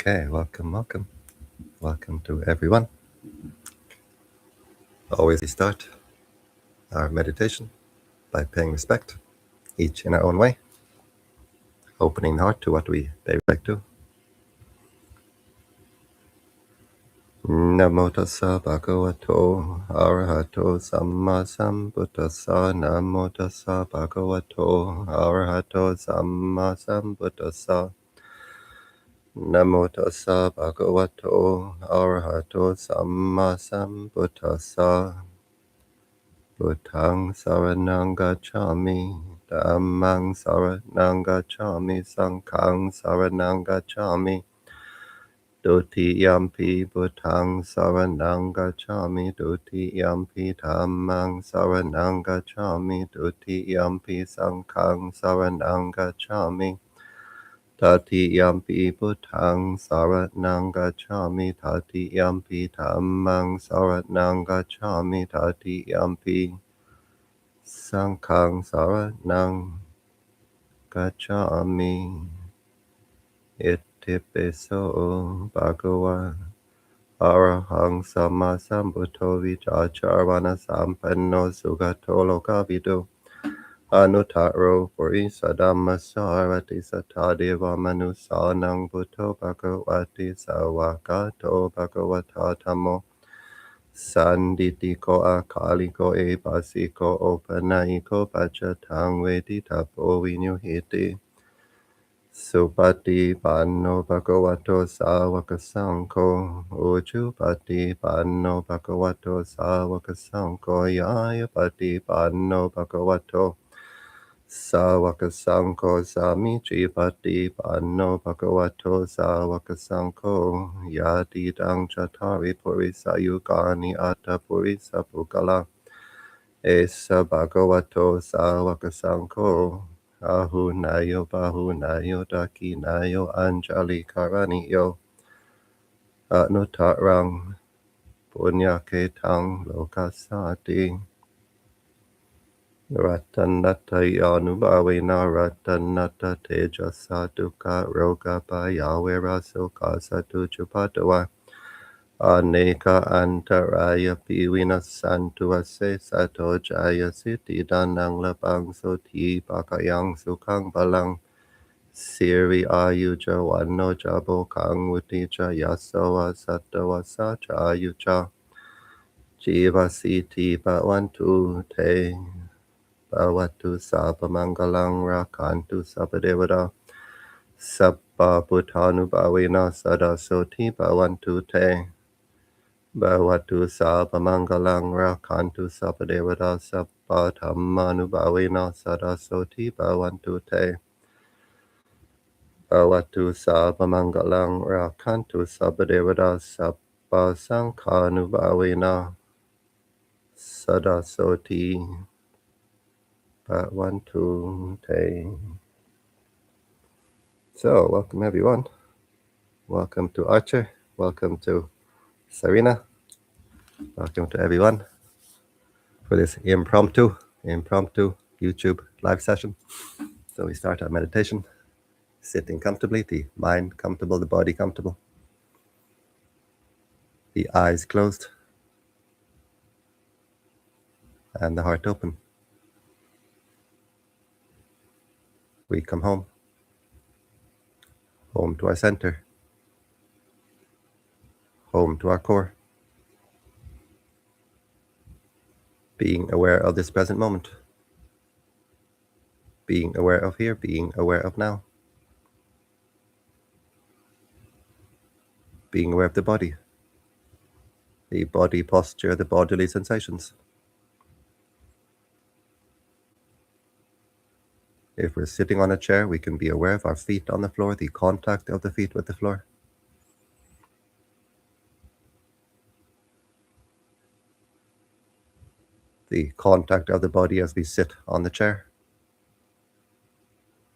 Okay, welcome to everyone. Always we start our meditation by paying respect, each in our own way, opening the heart to what we pay respect to. Namo tassa bhagavato arahato samma sambuddhassa. Namo tassa bhagavato arahato samma sambuddhassa. Namo tassa bhagavato arahato samma sambuddhassa. Buddhang saranang gacchami, Dhammang saranang gacchami, Sanghang saranang gacchami. Dutiyampi Buddhang saranang gacchami, Dutiyampi Dhammang saranang gacchami, Dutiyampi Sanghang saranang gacchami. Tatiyampi Buddhang saranang gacchami, Tatiyampi Dhammang saranang gacchami, Tatiyampi Sanghang saranang gacchami. Itipiso bhagava arahang sama sambuddho vicacharvana sampanno sugato lokavido. Anuttaro purisadhamma sarati satadeva manusanang buddho bhagavati sawakato bhagavata tammo sanditiko akaliko ebasiko opanaiko pachatang veditapo vinyuhiti. Supati panno bhagavato sāvaka saṅkho Ujjupati panno bhagavato sāvaka saṅkho Yāyapati panno bhagavato sāvaka saṅkho Samicipati panno bhagavato sāvaka saṅkho Yadidang cattari purisa yugani atta purisa pukala Esa bhagavato sāvaka saṅkho Ahunayo bahunayo dakinayo anjali karaniyo Anutarang punyaketang lokasati Ratanata yanubhavena ratanata tejasa dukkha roga bhayavera sukha satu chupatawa Aneka antaraya pivinasantu ase sato jaya siti danang labang soti bakayang sukang balang Siri ayuja wano jabo kang wutija yasawa satawa sacha ayuja Jiva siti bhavantu te bhavatu sapamangalang rakantu sapadevada Sabba buddhanu bhavena sada soti bhavantu te Bhavatu Sapamangalang Rakantu Sapadevada Sabba Dhammanubhavena Sadasoti Bhavantu Te Bhavatu Sapamangalang Rakantu Sapadevada Sabba Sankhanubhavena Sadasoti Bhavantu Te. So, welcome everyone. Welcome to Archer. Welcome to Serena. Welcome to everyone for this impromptu YouTube live session. So we start our meditation, sitting comfortably, the mind comfortable, the body comfortable, the eyes closed, and the heart open. We come home to our center, home to our core, being aware of this present moment, being aware of here, being aware of now, being aware of the body posture, the bodily sensations. If we're sitting on a chair, we can be aware of our feet on the floor, the contact of the feet with the floor. The contact of the body as we sit on the chair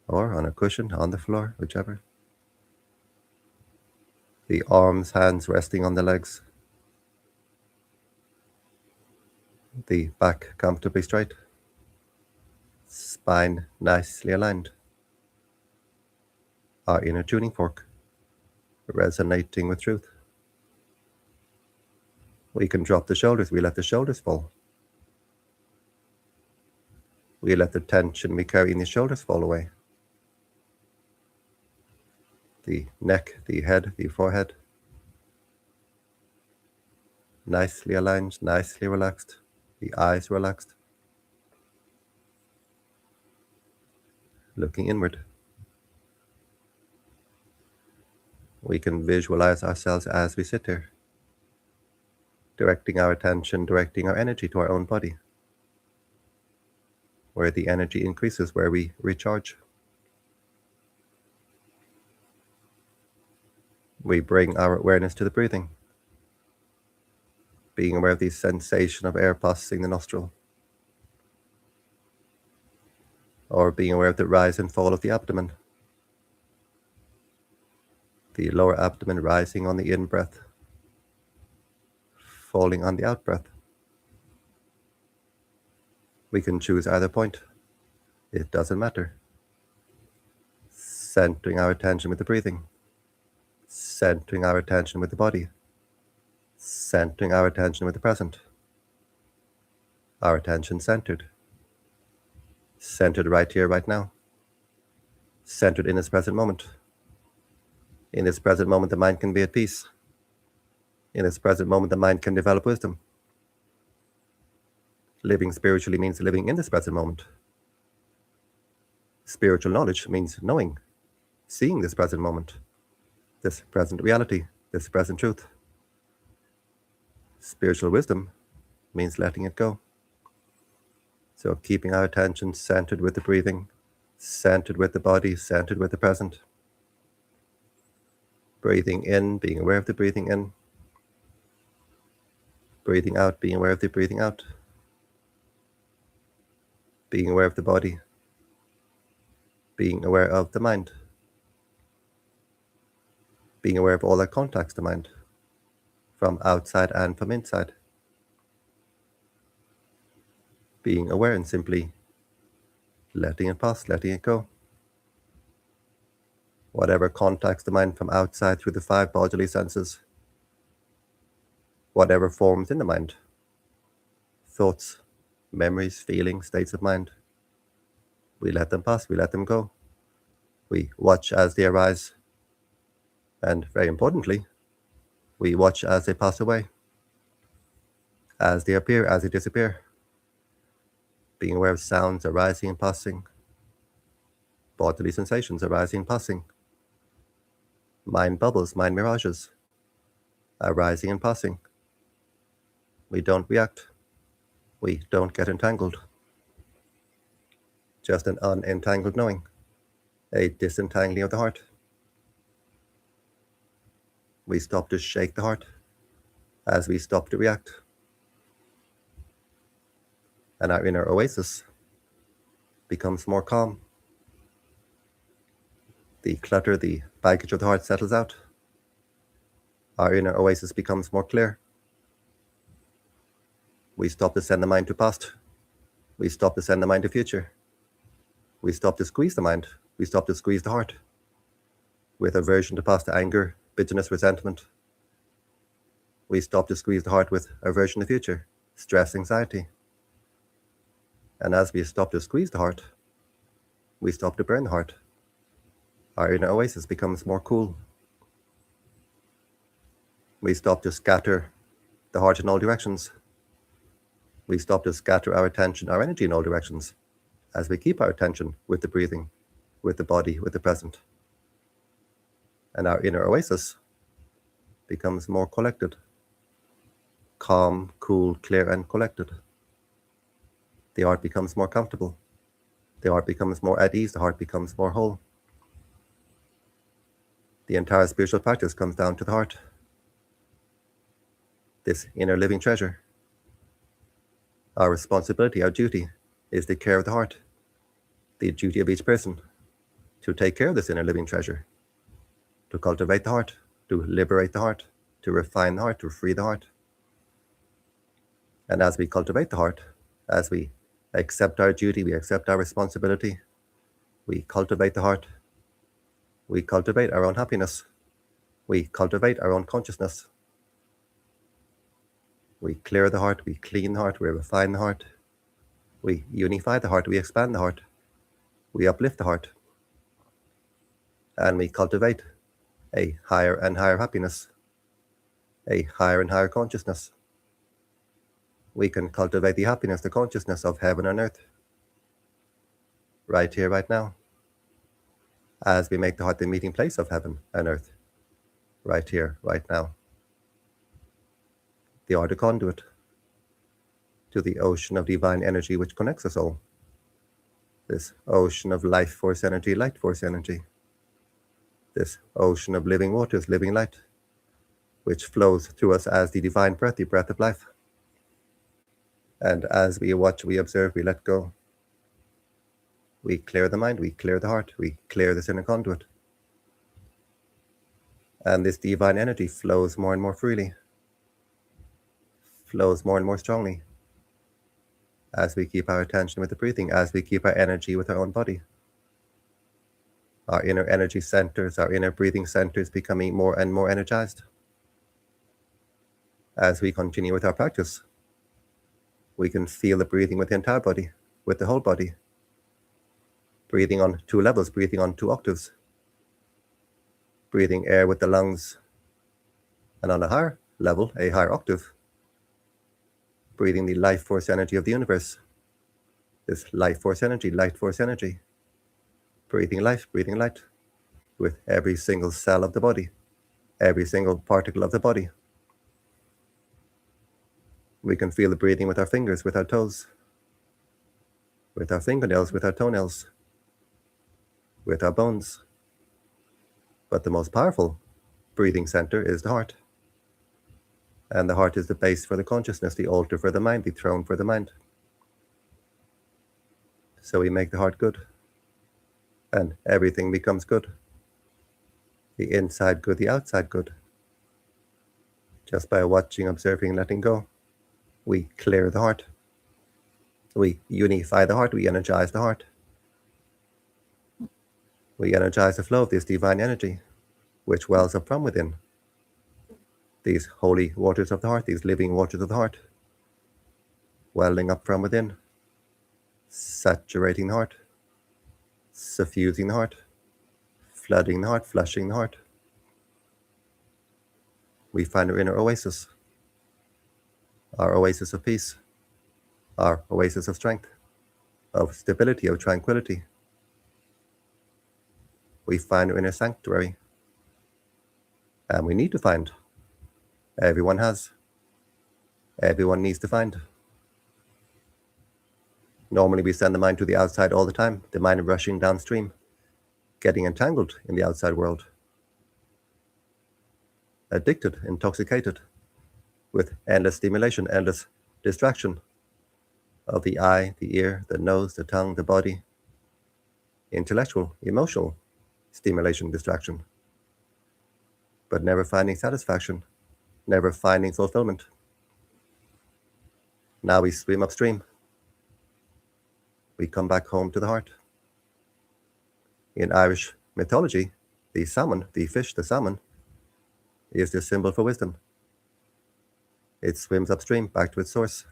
or on a cushion on the floor, whichever. The arms, hands resting on the legs. The back comfortably straight. Spine nicely aligned. Our inner tuning fork resonating with truth. We can drop the shoulders. We let the shoulders fall. We let the tension we carry in the shoulders fall away. The neck, the head, the forehead. Nicely aligned, nicely relaxed. The eyes relaxed. Looking inward. We can visualize ourselves as we sit here, directing our attention, directing our energy to our own body, where the energy increases, where we recharge. We bring our awareness to the breathing, being aware of the sensation of air passing the nostril, or being aware of the rise and fall of the abdomen, the lower abdomen rising on the in-breath, falling on the out-breath. We can choose either point. It doesn't matter. Centering our attention with the breathing, centering our attention with the body, centering our attention with the present. Our attention centered right here, right now, centered in this present moment. In this present moment, the mind can be at peace. In this present moment, the mind can develop wisdom. Living spiritually means living in this present moment. Spiritual knowledge means knowing, seeing this present moment, this present reality, this present truth. Spiritual wisdom means letting it go. So keeping our attention centered with the breathing, centered with the body, centered with the present. Breathing in, being aware of the breathing in. Breathing out, being aware of the breathing out. Being aware of the body. Being aware of the mind. Being aware of all that contacts the mind, from outside and from inside. Being aware and simply letting it pass, letting it go. Whatever contacts the mind from outside through the 5 bodily senses, whatever forms in the mind, thoughts, memories, feelings, states of mind, we let them pass, we let them go. We watch as they arise, and very importantly, we watch as they pass away, as they appear, as they disappear. Being aware of sounds arising and passing, bodily sensations arising and passing, mind bubbles, mind mirages, arising and passing. We don't react. We don't get entangled. Just an unentangled knowing, a disentangling of the heart. We stop to shake the heart as we stop to react. And our inner oasis becomes more calm. The clutter, the baggage of the heart settles out. Our inner oasis becomes more clear. We stop to send the mind to past. We stop to send the mind to future. We stop to squeeze the mind. We stop to squeeze the heart with aversion to past anger, bitterness, resentment. We stop to squeeze the heart with aversion to future, stress, anxiety. And as we stop to squeeze the heart, we stop to burn the heart. Our inner oasis becomes more cool. We stop to scatter the heart in all directions. We stop to scatter our attention, our energy in all directions, as we keep our attention with the breathing, with the body, with the present. And our inner oasis becomes more collected, calm, cool, clear, and collected. The heart becomes more comfortable. The heart becomes more at ease. The heart becomes more whole. The entire spiritual practice comes down to the heart. This inner living treasure. Our responsibility, our duty, is the care of the heart. The duty of each person to take care of this inner living treasure, to cultivate the heart, to liberate the heart, to refine the heart, to free the heart. And as we cultivate the heart, as we accept our duty, we accept our responsibility, we cultivate the heart, we cultivate our own happiness, We cultivate our own consciousness. We clear the heart, we clean the heart, we refine the heart, we unify the heart, we expand the heart, we uplift the heart, and we cultivate a higher and higher happiness, a higher and higher consciousness. We can cultivate the happiness, the consciousness of heaven and earth, right here, right now, as we make the heart the meeting place of heaven and earth, right here, right now. The heart a conduit to the ocean of divine energy which connects us all. This ocean of life force energy, light force energy. This ocean of living waters, living light, which flows through us as the divine breath, the breath of life. And as we watch, we observe, we let go. We clear the mind, we clear the heart, we clear this inner conduit. And this divine energy flows more and more freely, flows more and more strongly, as we keep our attention with the breathing, as we keep our energy with our own body. Our inner energy centers, our inner breathing centers becoming more and more energized. As we continue with our practice, we can feel the breathing with the entire body, with the whole body. Breathing on 2 levels, breathing on 2 octaves. Breathing air with the lungs, and on a higher level, a higher octave, breathing the life force energy of the universe. This life force energy, light force energy. Breathing life, breathing light, with every single cell of the body, every single particle of the body. We can feel the breathing with our fingers, with our toes, with our fingernails, with our toenails, with our bones. But the most powerful breathing center is the heart. And the heart is the base for the consciousness, the altar for the mind, the throne for the mind. So we make the heart good, and everything becomes good. The inside good, the outside good. Just by watching, observing, letting go, we clear the heart. We unify the heart, we energize the heart. We energize the flow of this divine energy, which wells up from within. These holy waters of the heart, these living waters of the heart, welling up from within, saturating the heart, suffusing the heart, flooding the heart, flushing the heart. We find our inner oasis, our oasis of peace, our oasis of strength, of stability, of tranquility. We find our inner sanctuary, and we need to find. Everyone has. Everyone needs to find. Normally we send the mind to the outside all the time, the mind rushing downstream, getting entangled in the outside world. Addicted, intoxicated, with endless stimulation, endless distraction of the eye, the ear, the nose, the tongue, the body. Intellectual, emotional stimulation, distraction. But never finding satisfaction, never finding fulfillment. Now we swim upstream. We come back home to the heart. In Irish mythology, the salmon, the fish, the salmon, is the symbol for wisdom. It swims upstream back to its source.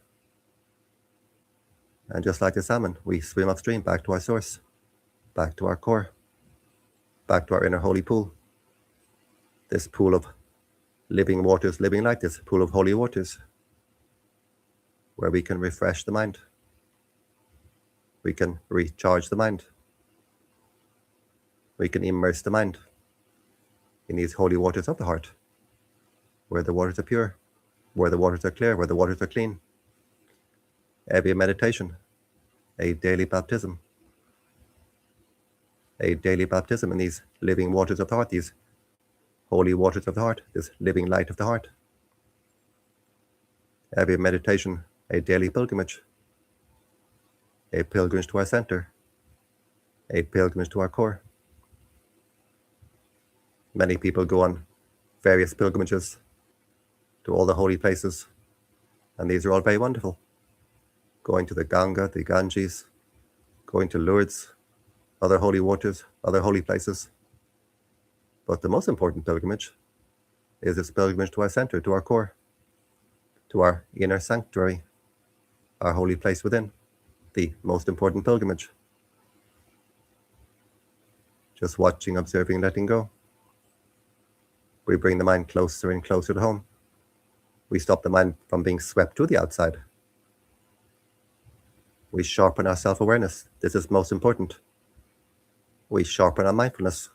And just like the salmon, we swim upstream back to our source, back to our core, back to our inner holy pool. This pool of living waters, living light, this pool of holy waters, where we can refresh the mind. We can recharge the mind. We can immerse the mind in these holy waters of the heart, where the waters are pure, where the waters are clear, where the waters are clean. Every meditation, a daily baptism. A daily baptism in these living waters of the heart, these holy waters of the heart, this living light of the heart. Every meditation, a daily pilgrimage. A pilgrimage to our center. A pilgrimage to our core. Many people go on various pilgrimages to all the holy places, and these are all very wonderful. Going to the Ganga, the Ganges, going to Lourdes, other holy waters, other holy places. But the most important pilgrimage is this pilgrimage to our center, to our core, to our inner sanctuary, our holy place within, the most important pilgrimage. Just watching, observing, letting go. We bring the mind closer and closer to home. We stop the mind from being swept to the outside. We sharpen our self-awareness. This is most important. We sharpen our mindfulness.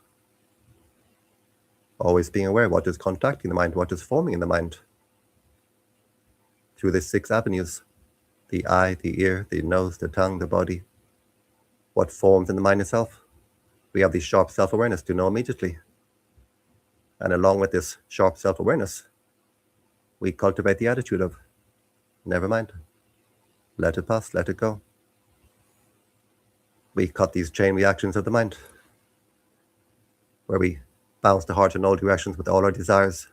Always being aware what is contacting the mind, what is forming in the mind. Through the 6 avenues, the eye, the ear, the nose, the tongue, the body. What forms in the mind itself. We have this sharp self-awareness to know immediately. And along with this sharp self-awareness, we cultivate the attitude of, never mind, let it pass, let it go. We cut these chain reactions of the mind, where we bounce the heart in all directions with all our desires,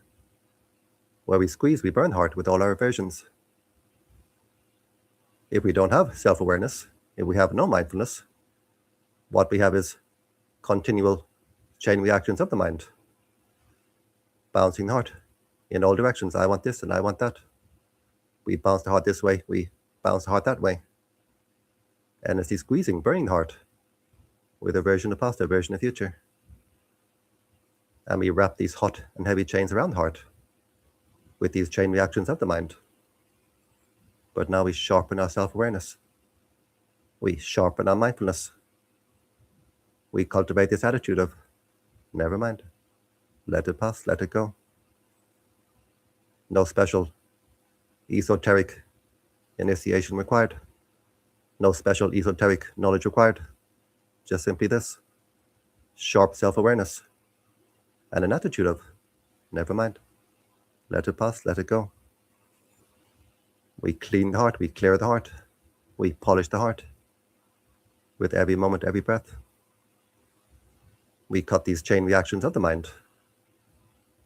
where we squeeze, we burn the heart with all our aversions. If we don't have self-awareness, if we have no mindfulness, what we have is continual chain reactions of the mind, bouncing the heart in all directions. I want this and I want that. We bounce the heart this way, we bounce the heart that way. Endlessly squeezing, burning the heart with aversion of past, aversion of future. And we wrap these hot and heavy chains around the heart with these chain reactions of the mind. But now we sharpen our self-awareness. We sharpen our mindfulness. We cultivate this attitude of, never mind, let it pass, let it go. No special esoteric initiation required. No special esoteric knowledge required. Just simply this, sharp self-awareness and an attitude of, never mind, let it pass, let it go. We clean the heart, we clear the heart, we polish the heart with every moment, every breath. We cut these chain reactions of the mind.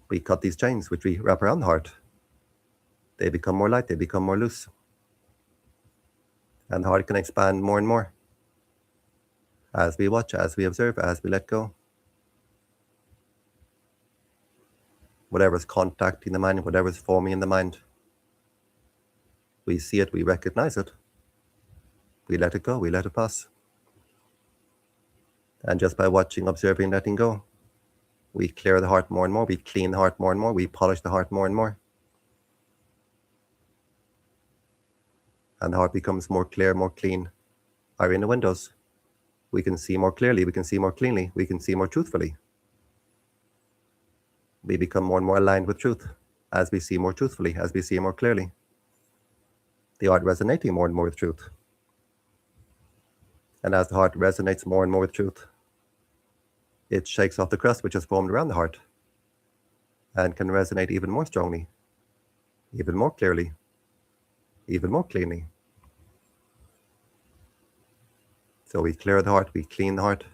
We cut these chains which we wrap around the heart. They become more light, they become more loose. And the heart can expand more and more as we watch, as we observe, as we let go. Whatever is contacting the mind, whatever is forming in the mind, we see it, we recognize it, we let it go, we let it pass. And just by watching, observing, letting go, we clear the heart more and more, we clean the heart more and more, we polish the heart more and more. And the heart becomes more clear, more clean. Our inner windows, we can see more clearly, we can see more cleanly, we can see more truthfully. We become more and more aligned with truth as we see more truthfully, as we see more clearly. The heart resonating more and more with truth. And as the heart resonates more and more with truth, it shakes off the crust which has formed around the heart and can resonate even more strongly, even more clearly, even more cleanly. So we clear the heart, we clean the heart.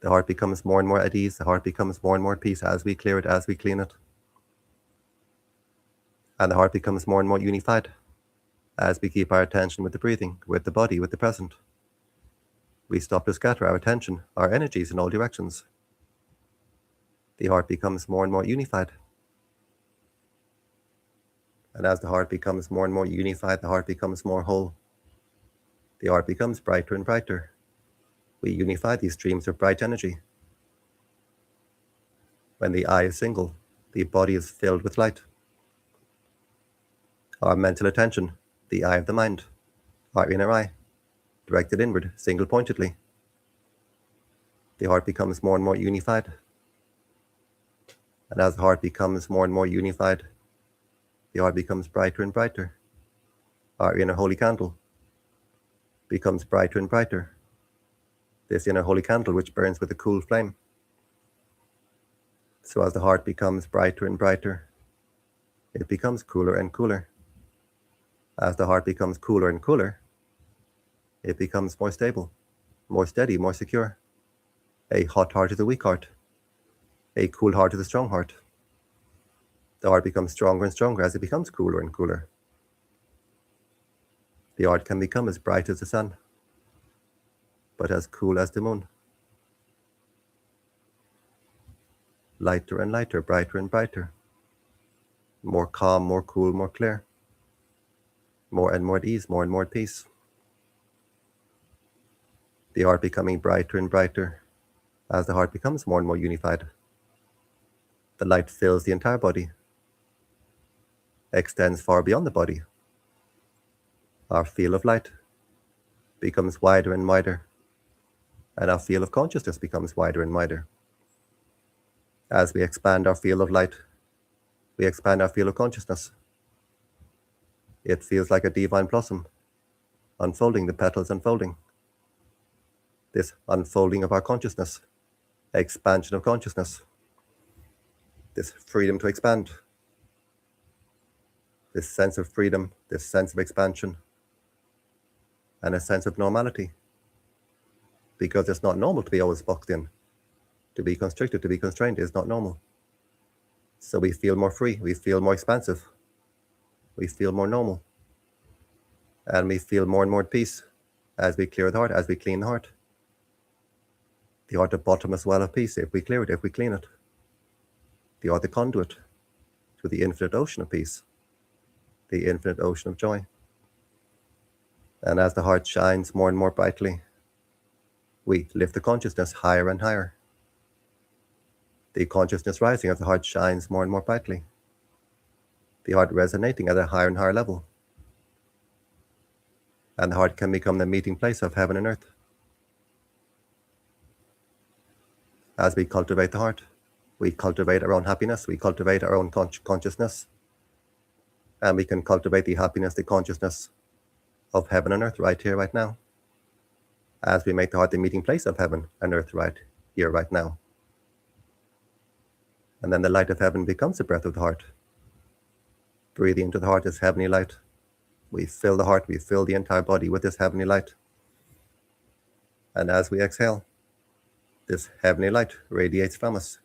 The heart becomes more and more at ease, the heart becomes more and more at peace as we clear it, as we clean it. And the heart becomes more and more unified as we keep our attention with the breathing, with the body, with the present. We stop to scatter our attention, our energies in all directions. The heart becomes more and more unified. And as the heart becomes more and more unified, the heart becomes more whole. The heart becomes brighter and brighter. We unify these streams of bright energy. When the eye is single, the body is filled with light. Our mental attention, the eye of the mind, our inner eye, directed inward, single-pointedly. The heart becomes more and more unified. And as the heart becomes more and more unified, the heart becomes brighter and brighter. Our inner holy candle becomes brighter and brighter. This inner holy candle which burns with a cool flame. So as the heart becomes brighter and brighter, it becomes cooler and cooler. As the heart becomes cooler and cooler, it becomes more stable, more steady, more secure. A hot heart is a weak heart. A cool heart is a strong heart. The heart becomes stronger and stronger as it becomes cooler and cooler. The heart can become as bright as the sun, but as cool as the moon. lighter and lighter, brighter and brighter, more calm, more cool, more clear, more and more at ease, more and more at peace. The heart becoming brighter and brighter. As the heart becomes more and more unified, the light fills the entire body, extends far beyond the body. Our field of light becomes wider and wider, and our field of consciousness becomes wider and wider. As we expand our field of light, we expand our field of consciousness. It feels like a divine blossom, unfolding, the petals unfolding. This unfolding of our consciousness, expansion of consciousness, this freedom to expand, this sense of freedom, this sense of expansion, and a sense of normality. Because it's not normal to be always boxed in. To be constricted, to be constrained is not normal. So we feel more free, we feel more expansive, we feel more normal, and we feel more and more at peace as we clear the heart, as we clean the heart. The heart, the bottomless well of peace, if we clear it, if we clean it. The heart, the conduit to the infinite ocean of peace, the infinite ocean of joy. And as the heart shines more and more brightly, we lift the consciousness higher and higher. The consciousness rising as the heart shines more and more brightly. The heart resonating at a higher and higher level. And the heart can become the meeting place of heaven and earth. As we cultivate the heart, we cultivate our own happiness, we cultivate our own consciousness, and we can cultivate the happiness, the consciousness of heaven and earth right here, right now, as we make the heart the meeting place of heaven and earth right here, right now. And then the light of heaven becomes the breath of the heart. Breathing into the heart is heavenly light. We fill the heart, we fill the entire body with this heavenly light. And as we exhale, this heavenly light radiates from us.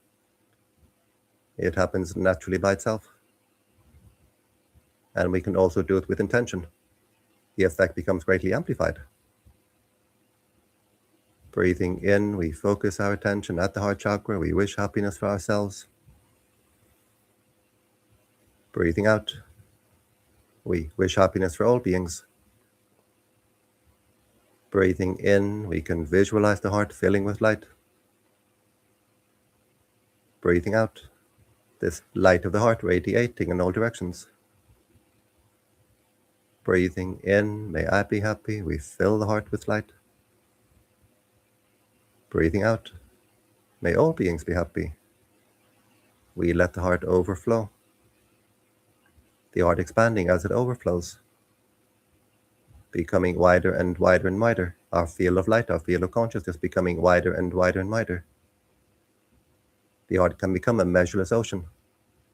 It happens naturally by itself. And we can also do it with intention. The effect becomes greatly amplified. Breathing in, we focus our attention at the heart chakra. We wish happiness for ourselves. Breathing out, we wish happiness for all beings. Breathing in, we can visualize the heart filling with light. Breathing out, this light of the heart radiating in all directions. Breathing in, may I be happy, we fill the heart with light. Breathing out, may all beings be happy. We let the heart overflow. The heart expanding as it overflows, becoming wider and wider and wider. Our field of light, our field of consciousness becoming wider and wider and wider. The heart can become a measureless ocean,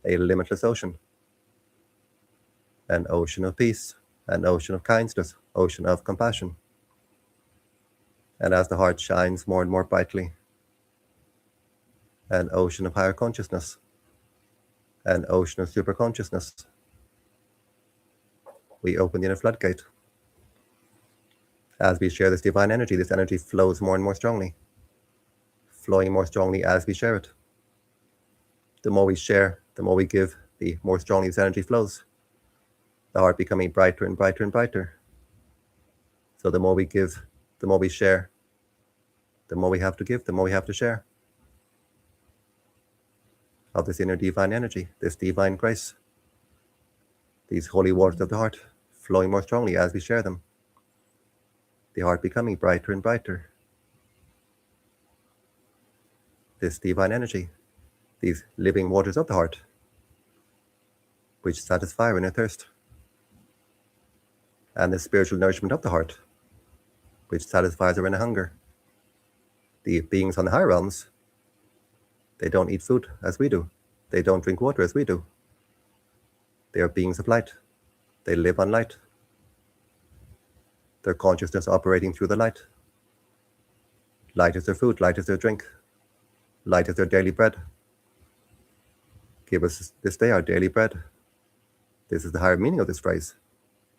a limitless ocean, an ocean of peace, an ocean of kindness, ocean of compassion. And as the heart shines more and more brightly, an ocean of higher consciousness, an ocean of super consciousness, we open the inner floodgate. As we share this divine energy, this energy flows more and more strongly, flowing more strongly as we share it. The more we share, the more we give, the more strongly this energy flows. The heart becoming brighter and brighter and brighter. So the more we give, the more we share, the more we have to give, the more we have to share of this inner divine energy, this divine grace, these holy waters of the heart flowing more strongly as we share them. The heart becoming brighter and brighter. This divine energy, these living waters of the heart, which satisfy our inner thirst. And the spiritual nourishment of the heart, which satisfies our inner hunger. The beings on the higher realms, they don't eat food as we do. They don't drink water as we do. They are beings of light. They live on light. Their consciousness operating through the light. Light is their food, light is their drink. Light is their daily bread. Give us this day our daily bread. This is the higher meaning of this phrase,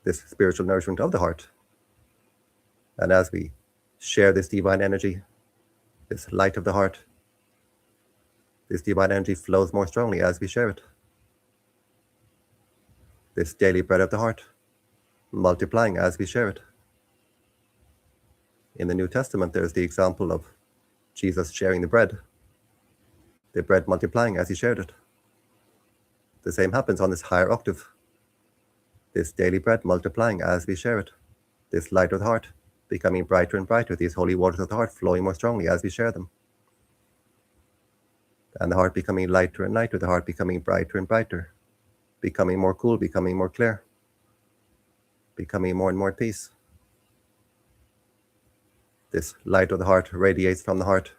this spiritual nourishment of the heart. And as we share this divine energy, this light of the heart, This divine energy flows more strongly as we share it. This daily bread of the heart, multiplying as we share it. In the New Testament, there's the example of Jesus sharing the bread multiplying as he shared it. The same happens on this higher octave. This daily bread multiplying as we share it. This light of the heart becoming brighter and brighter, these holy waters of the heart flowing more strongly as we share them. And the heart becoming lighter and lighter, the heart becoming brighter and brighter, becoming more cool, becoming more clear, becoming more and more at peace. This light of the heart radiates from the heart,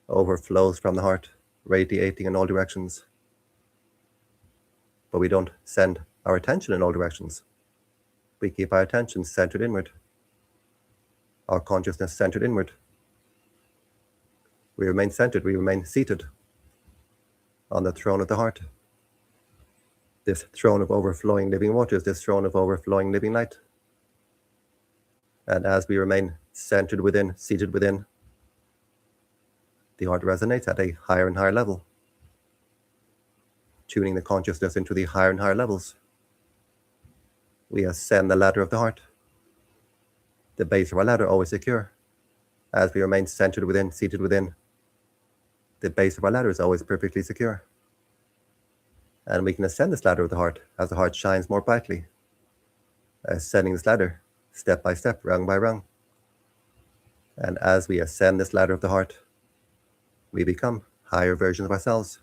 overflows from the heart, radiating in all directions. But we don't send our attention in all directions. We keep our attention centered inward, our consciousness centered inward. We remain centered, we remain seated on the throne of the heart. This throne of overflowing living waters, this throne of overflowing living light. And as we remain centered within, seated within, the heart resonates at a higher and higher level, tuning the consciousness into the higher and higher levels. We ascend the ladder of the heart. The base of our ladder always secure. As we remain centered within, seated within, the base of our ladder is always perfectly secure. And we can ascend this ladder of the heart as the heart shines more brightly, ascending this ladder step by step, rung by rung. And as we ascend this ladder of the heart, we become higher versions of ourselves,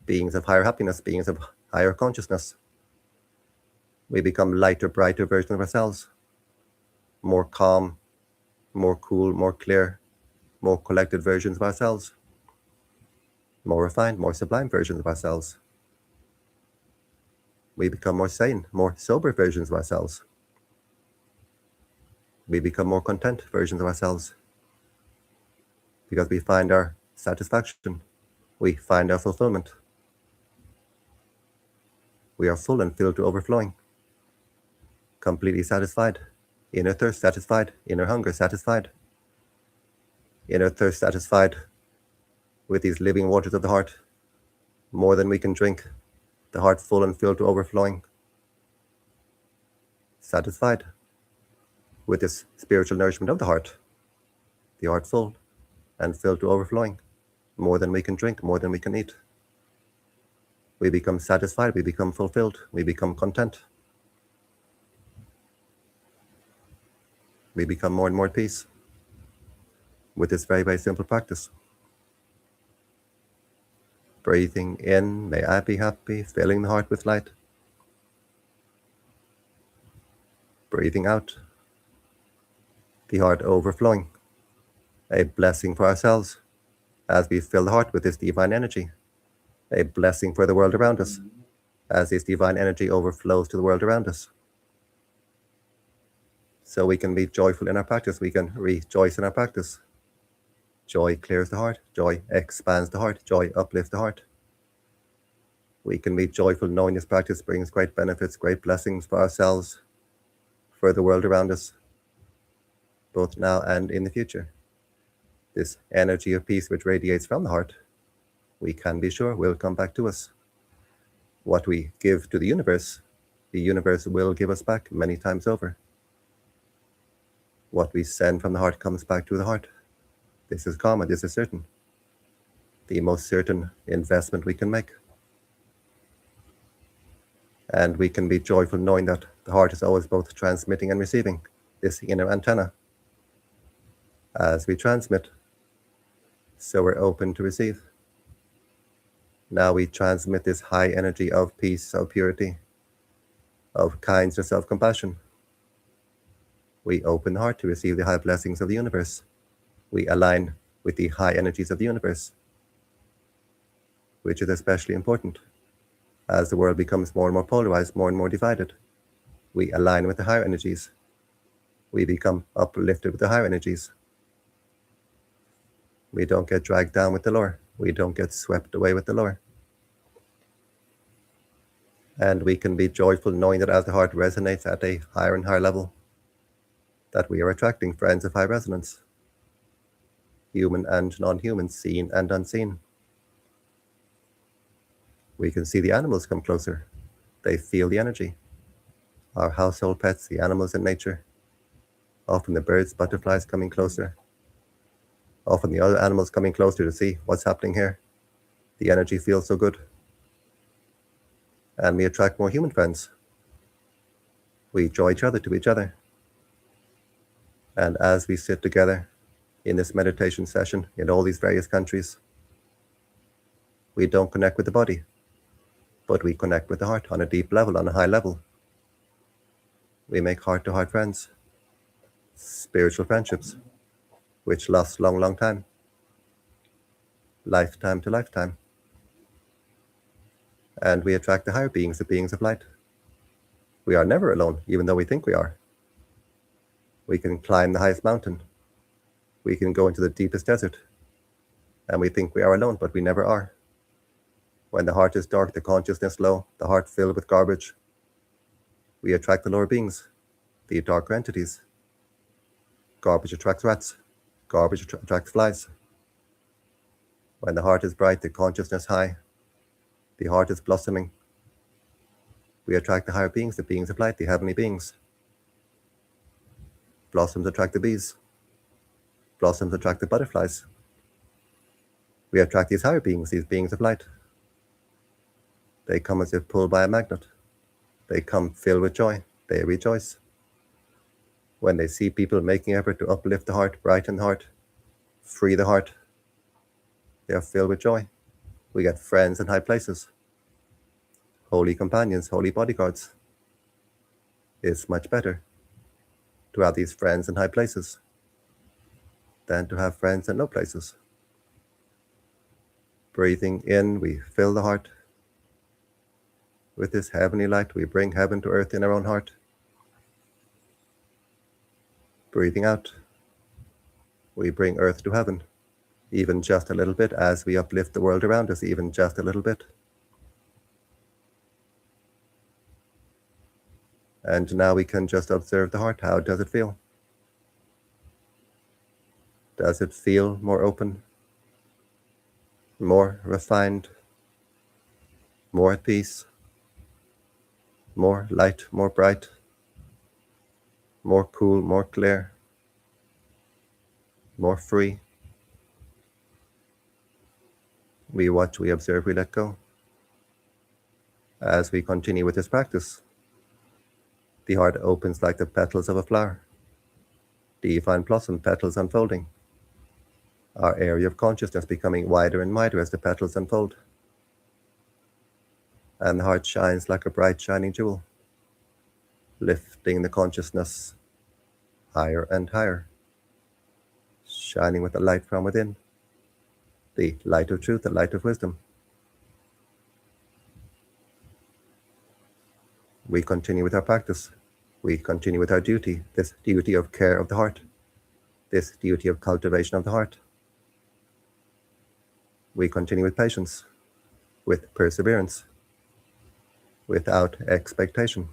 beings of higher happiness, beings of higher consciousness. We become lighter, brighter versions of ourselves, more calm, more cool, more clear, more collected versions of ourselves, more refined, more sublime versions of ourselves. We become more sane, more sober versions of ourselves. We become more content versions of ourselves because we find our satisfaction, we find our fulfillment. We are full and filled to overflowing, completely satisfied, inner thirst satisfied, inner hunger satisfied, inner thirst satisfied with these living waters of the heart, more than we can drink, the heart full and filled to overflowing, satisfied with this spiritual nourishment of the heart full and filled to overflowing, more than we can drink, more than we can eat. We become satisfied, we become fulfilled, we become content. We become more and more at peace with this very, very simple practice. Breathing in, may I be happy, filling the heart with light. Breathing out, the heart overflowing, a blessing for ourselves as we fill the heart with this divine energy, a blessing for the world around us as this divine energy overflows to the world around us. So we can be joyful in our practice, we can rejoice in our practice. Joy clears the heart, joy expands the heart, joy uplifts the heart. We can be joyful knowing this practice brings great benefits, great blessings for ourselves, for the world around us, both now and in the future. This energy of peace which radiates from the heart, we can be sure will come back to us. What we give to the universe will give us back many times over. What we send from the heart comes back to the heart. This is karma, this is certain. The most certain investment we can make. And we can be joyful knowing that the heart is always both transmitting and receiving, this inner antenna. As we transmit, so we're open to receive. Now we transmit this high energy of peace, of purity, of kindness, of compassion. We open the heart to receive the high blessings of the universe. We align with the high energies of the universe, which is especially important. As the world becomes more and more polarized, more and more divided, we align with the higher energies. We become uplifted with the higher energies. We don't get dragged down with the lower. We don't get swept away with the lower. And we can be joyful knowing that as the heart resonates at a higher and higher level, that we are attracting friends of high resonance, human and non-human, seen and unseen. We can see the animals come closer. They feel the energy. Our household pets, the animals in nature, often the birds, butterflies coming closer, often the other animals coming closer to see what's happening here. The energy feels so good. And we attract more human friends. We draw each other to each other. And as we sit together in this meditation session in all these various countries, we don't connect with the body, but we connect with the heart on a deep level, on a high level. We make heart-to-heart friends, spiritual friendships, which last long, long time, lifetime to lifetime. And we attract the higher beings, the beings of light. We are never alone, even though we think we are. We can climb the highest mountain. We can go into the deepest desert. And we think we are alone, but we never are. When the heart is dark, the consciousness low, the heart filled with garbage, we attract the lower beings, the darker entities. Garbage attracts rats. Garbage attracts flies. When the heart is bright, the consciousness high, the heart is blossoming, we attract the higher beings, the beings of light, the heavenly beings. Blossoms attract the bees. Blossoms attract the butterflies. We attract these higher beings, these beings of light. They come as if pulled by a magnet. They come filled with joy. They rejoice. When they see people making effort to uplift the heart, brighten the heart, free the heart, they are filled with joy. We get friends in high places, holy companions, holy bodyguards. It's much better to have these friends in high places than to have friends in low places. Breathing in, we fill the heart with this heavenly light. We bring heaven to earth in our own heart. Breathing out, we bring earth to heaven, even just a little bit, as we uplift the world around us, even just a little bit. And now we can just observe the heart. How does it feel? Does it feel more open, more refined, more at peace, more light, more bright, more cool, more clear, more free? We watch, we observe, we let go. As we continue with this practice, the heart opens like the petals of a flower. Divine blossom, petals unfolding. Our area of consciousness becoming wider and wider as the petals unfold. And the heart shines like a bright shining jewel, lifting the consciousness higher and higher, shining with the light from within, the light of truth, the light of wisdom. We continue with our practice. We continue with our duty, this duty of care of the heart, this duty of cultivation of the heart. We continue with patience, with perseverance, without expectation.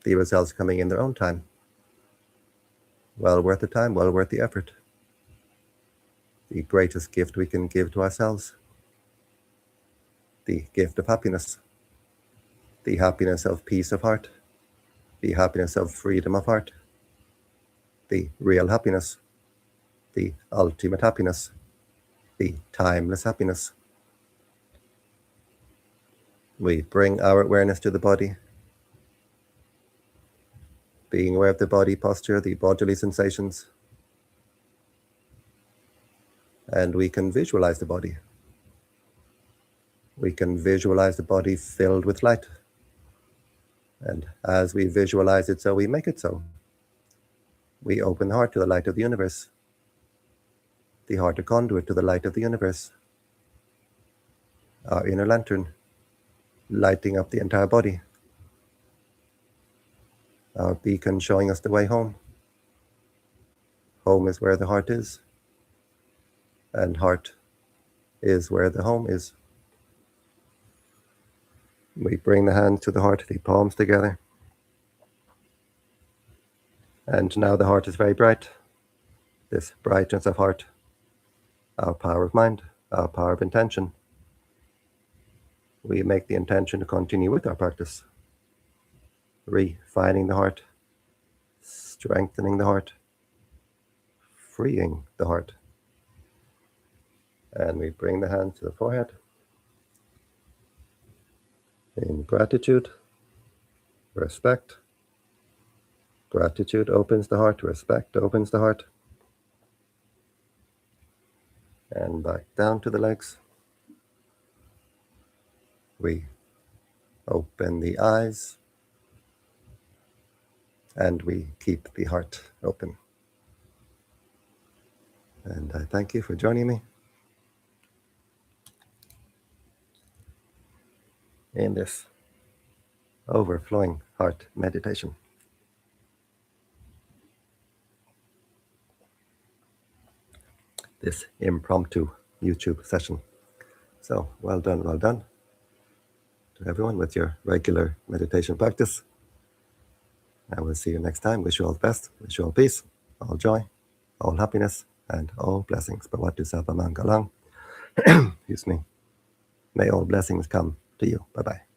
The results coming in their own time. Well worth the time, well worth the effort. The greatest gift we can give to ourselves. The gift of happiness. The happiness of peace of heart. The happiness of freedom of heart. The real happiness. The ultimate happiness. The timeless happiness. We bring our awareness to the body, being aware of the body posture, the bodily sensations, and we can visualize the body. We can visualize the body filled with light. And as we visualize it so, we make it so. We open the heart to the light of the universe. The heart a conduit to the light of the universe. Our inner lantern, lighting up the entire body. Our beacon showing us the way home. Home is where the heart is, and heart is where the home is. We bring the hands to the heart, the palms together. And now the heart is very bright. This brightness of heart, our power of mind, our power of intention, we make the intention to continue with our practice, refining the heart, strengthening the heart, freeing the heart. And we bring the hand to the forehead in gratitude, respect. Gratitude opens the heart, respect opens the heart. And back down to the legs. We open the eyes, and we keep the heart open. And I thank you for joining me in this overflowing heart meditation. This impromptu YouTube session. So well done to everyone with your regular meditation practice. I will see you next time. Wish you all the best. Wish you all peace, all joy, all happiness, and all blessings. Bhavatu Sabha Mangalang. Excuse me. May all blessings come to you. Bye-bye.